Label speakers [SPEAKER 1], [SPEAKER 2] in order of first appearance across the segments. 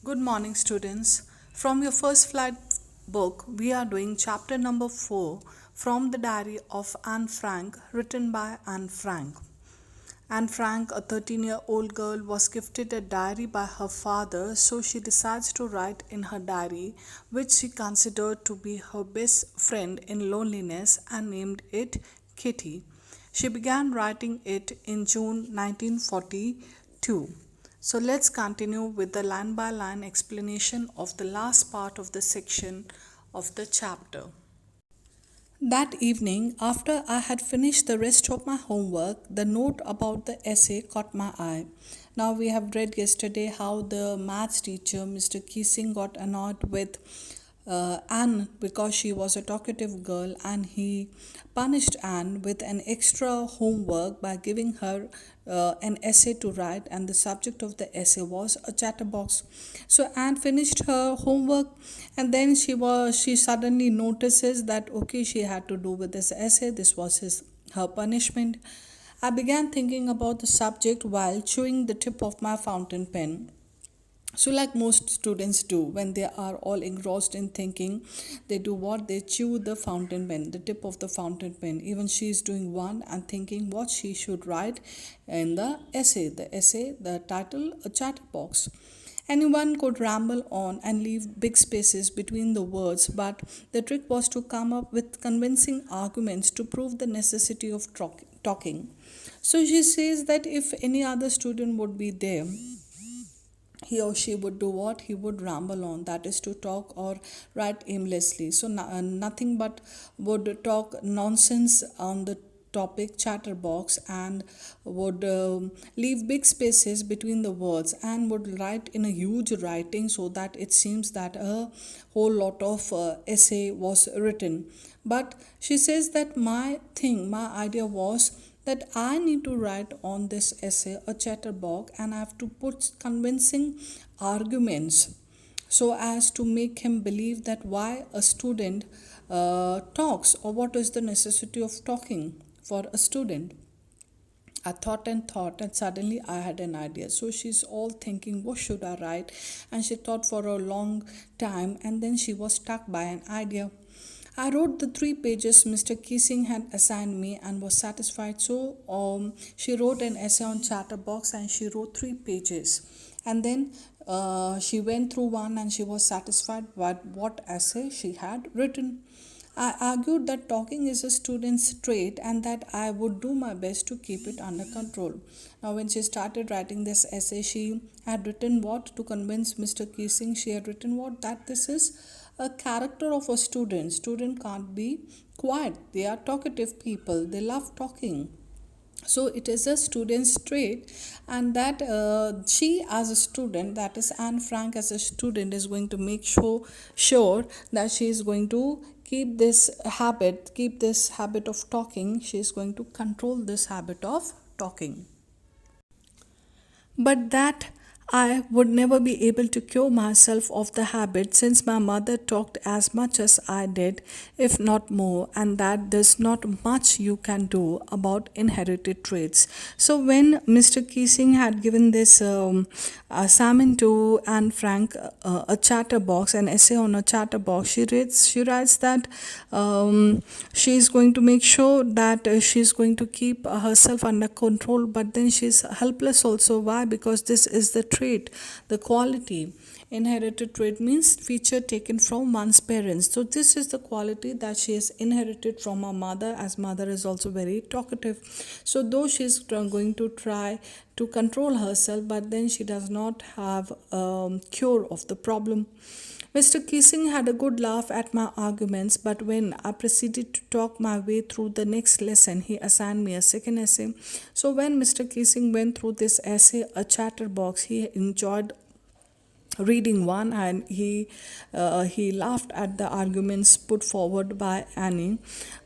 [SPEAKER 1] Good morning, students. From your first flight book, we are doing chapter number 4 from the diary of Anne Frank, written by Anne Frank. Anne Frank, a 13-year-old girl, was gifted a diary by her father, so she decides to write in her diary, which she considered to be her best friend in loneliness, and named it Kitty. She began writing it in June 1942. So let's continue with the line by line explanation of the last part of the section of the chapter. That evening, after I had finished the rest of my homework, the note about the essay caught my eye. Now, we have read yesterday how the maths teacher, Mr. Keesing, got annoyed with Anne because she was a talkative girl, and he punished Anne with an extra homework by giving her an essay to write, and the subject of the essay was a chatterbox. So Anne finished her homework, and then she suddenly notices that okay, she had to do with this essay. This was her punishment. I began thinking about the subject while chewing the tip of my fountain pen. So, like most students do when they are all engrossed in thinking, they do what? They chew the fountain pen, the tip of the fountain pen. Even she is doing one and thinking what she should write in the essay. The essay, the title, a chatterbox. Anyone could ramble on and leave big spaces between the words, but the trick was to come up with convincing arguments to prove the necessity of talking. So she says that if any other student would be there, he or she would do what? He would ramble on, that is to talk or write aimlessly. So nothing but would talk nonsense on the topic chatterbox, and would leave big spaces between the words, and would write in a huge writing so that it seems that a whole lot of essay was written. But she says that my idea was that I need to write on this essay a chatterbox, and I have to put convincing arguments so as to make him believe that why a student talks, or what is the necessity of talking for a student. I thought, and suddenly I had an idea. So she's all thinking, what should I write? And she thought for a long time, and then she was struck by an idea. I wrote the 3 pages Mr. Keesing had assigned me and was satisfied. So she wrote an essay on chatterbox, and she wrote 3 pages. And then she went through one, and she was satisfied with what essay she had written. I argued that talking is a student's trait and that I would do my best to keep it under control. Now, when she started writing this essay, she had written what to convince Mr. Keesing? She had written what? That this is a character of a student. Student can't be quiet. They are talkative people. They love talking. So it is a student's trait, and that she as a student, that is Anne Frank as a student, is going to make sure that she is going to keep this habit of talking. She is going to control this habit of talking. But that I would never be able to cure myself of the habit, since my mother talked as much as I did, if not more, and that there's not much you can do about inherited traits. So, when Mr. Keesing had given this assignment to Anne Frank, a chatterbox, an essay on a chatterbox, she writes that she is going to make sure that she's going to keep herself under control, but then she's helpless also. Why? Because this is the trait, the quality. Inherited trait means feature taken from one's parents. So this is the quality that she has inherited from her mother, as mother is also very talkative. So though she's going to try to control herself, but then she does not have cure of the problem. Mr. Keesing had a good laugh at my arguments, but when I proceeded to talk my way through the next lesson, he assigned me a second essay. So when Mr. Keesing went through this essay, a chatterbox, he enjoyed reading one, and he laughed at the arguments put forward by Annie.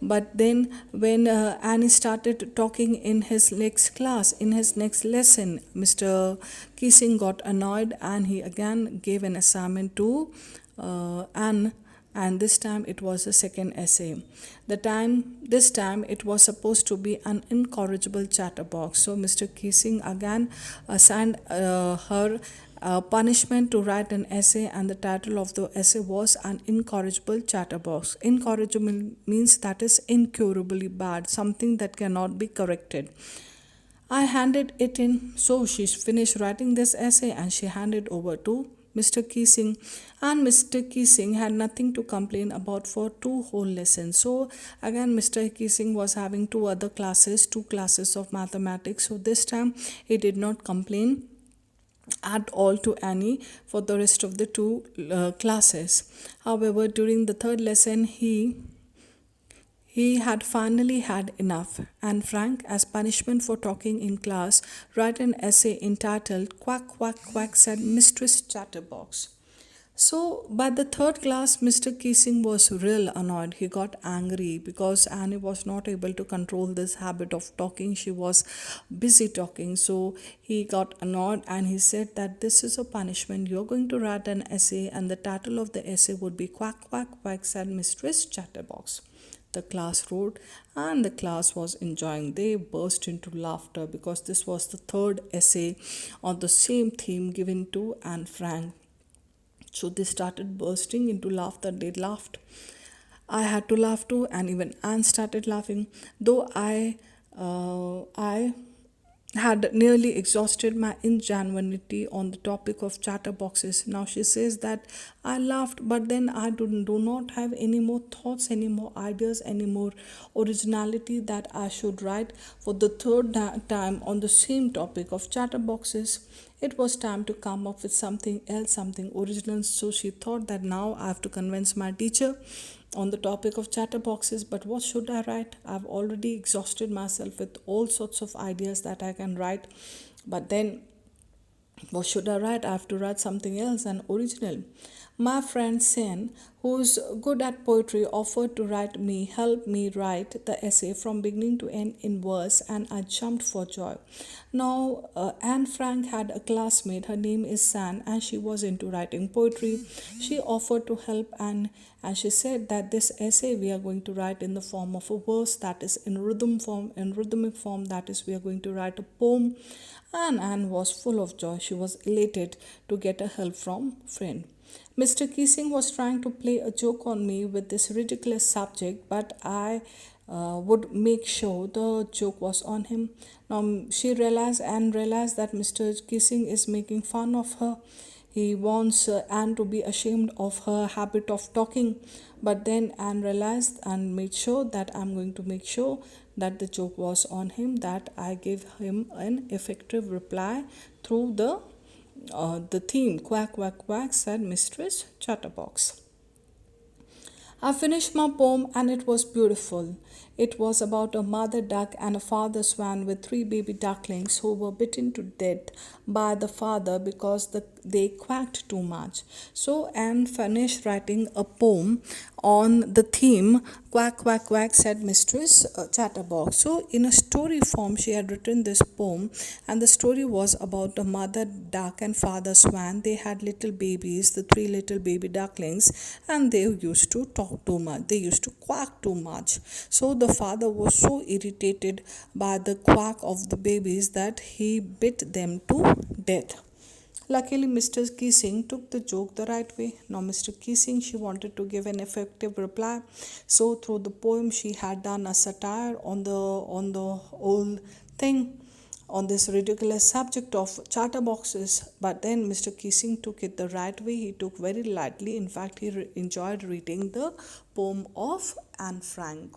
[SPEAKER 1] But then when Annie started talking in his next class, in his next lesson, Mr. Keesing got annoyed, and he again gave an assignment to Anne, and this time it was a second essay. This time it was supposed to be an incorrigible chatterbox. So Mr. Keesing again assigned her punishment to write an essay, and the title of the essay was An Incorrigible Chatterbox. Incorrigible means that is incurably bad, something that cannot be corrected. I handed it in, so she finished writing this essay and she handed over to Mr. Keesing, and Mr. Keesing had nothing to complain about for two whole lessons. So again, Mr. Keesing was having two classes of mathematics. So this time he did not complain at all to Annie for the rest of the two classes. However, during the third lesson, he had finally had enough, and Frank, as punishment for talking in class, wrote an essay entitled Quack, Quack, Quack, said Mistress Chatterbox. So, by the third class, Mr. Keesing was real annoyed. He got angry because Annie was not able to control this habit of talking. She was busy talking. So, he got annoyed and he said that this is a punishment. You're going to write an essay, and the title of the essay would be Quack, Quack, Quack, said Mistress Chatterbox. The class wrote, and the class was enjoying. They burst into laughter because this was the third essay on the same theme given to Anne Frank. So they started bursting into laughter. They laughed. I had to laugh too, and even Anne started laughing. Though I had nearly exhausted my ingenuity on the topic of chatterboxes. Now she says that I laughed, but then I do not have any more thoughts, any more ideas, any more originality that I should write for the third time on the same topic of chatterboxes. It was time to come up with something else, something original. So she thought that now I have to convince my teacher on the topic of chatterboxes. But what should I write? I've already exhausted myself with all sorts of ideas that I can write. But then what should I write? I have to write something else, an original. My friend Sen, who's good at poetry, offered to help me write the essay from beginning to end in verse, and I jumped for joy. Now, Anne Frank had a classmate, her name is San, and she was into writing poetry. She offered to help, and she said that this essay we are going to write in the form of a verse, that is in rhythmic form, that is we are going to write a poem. And Anne was full of joy. She was elated to get a help from friend. Mr. Keesing was trying to play a joke on me with this ridiculous subject, but I would make sure the joke was on him. Now Anne realized that Mr. Keesing is making fun of her. He wants Anne to be ashamed of her habit of talking. But then Anne realized and made sure that I'm going to make sure that the joke was on him, that I gave him an effective reply through the theme Quack, Quack, Quack, said Mistress Chatterbox. I finished my poem and it was beautiful. It was about a mother duck and a father swan with three baby ducklings who were bitten to death by the father because they quacked too much. So Anne finished writing a poem on the theme Quack, Quack, Quack, said Mistress Chatterbox. So in a story form, she had written this poem, and the story was about a mother duck and father swan. They had little babies, the three little baby ducklings, and they used to talk too much. They used to quack too much. So the father was so irritated by the quack of the babies that he bit them to death. Luckily, Mr. Keesing took the joke the right way. Now, Mr. Keesing, she wanted to give an effective reply. So, through the poem, she had done a satire on the whole thing, on this ridiculous subject of chatterboxes. But then Mr. Keesing took it the right way. He took very lightly. In fact, he enjoyed reading the poem of Anne Frank.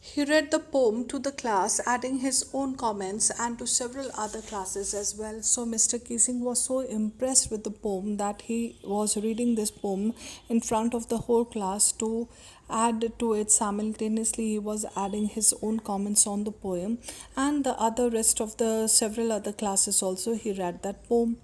[SPEAKER 1] He read the poem to the class, adding his own comments and to several other classes as well. So Mr. Keesing was so impressed with the poem that he was reading this poem in front of the whole class. To add to it simultaneously, he was adding his own comments on the poem, and the rest of the several other classes also he read that poem.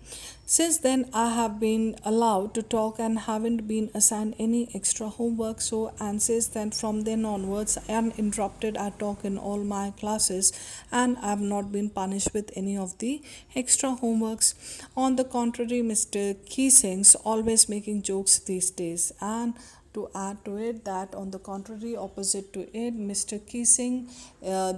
[SPEAKER 1] Since then, I have been allowed to talk and haven't been assigned any extra homework. So Anne says that from then onwards, uninterrupted, I talk in all my classes, and I have not been punished with any of the extra homeworks. On the contrary, Mr. Keesing's always making jokes these days, and to add to it, that on the contrary, opposite to it, Mr. Keesing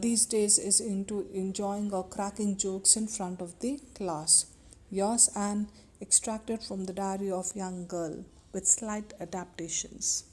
[SPEAKER 1] these days is into enjoying or cracking jokes in front of the class. Yours, Anne, extracted from the Diary of Young Girl with slight adaptations.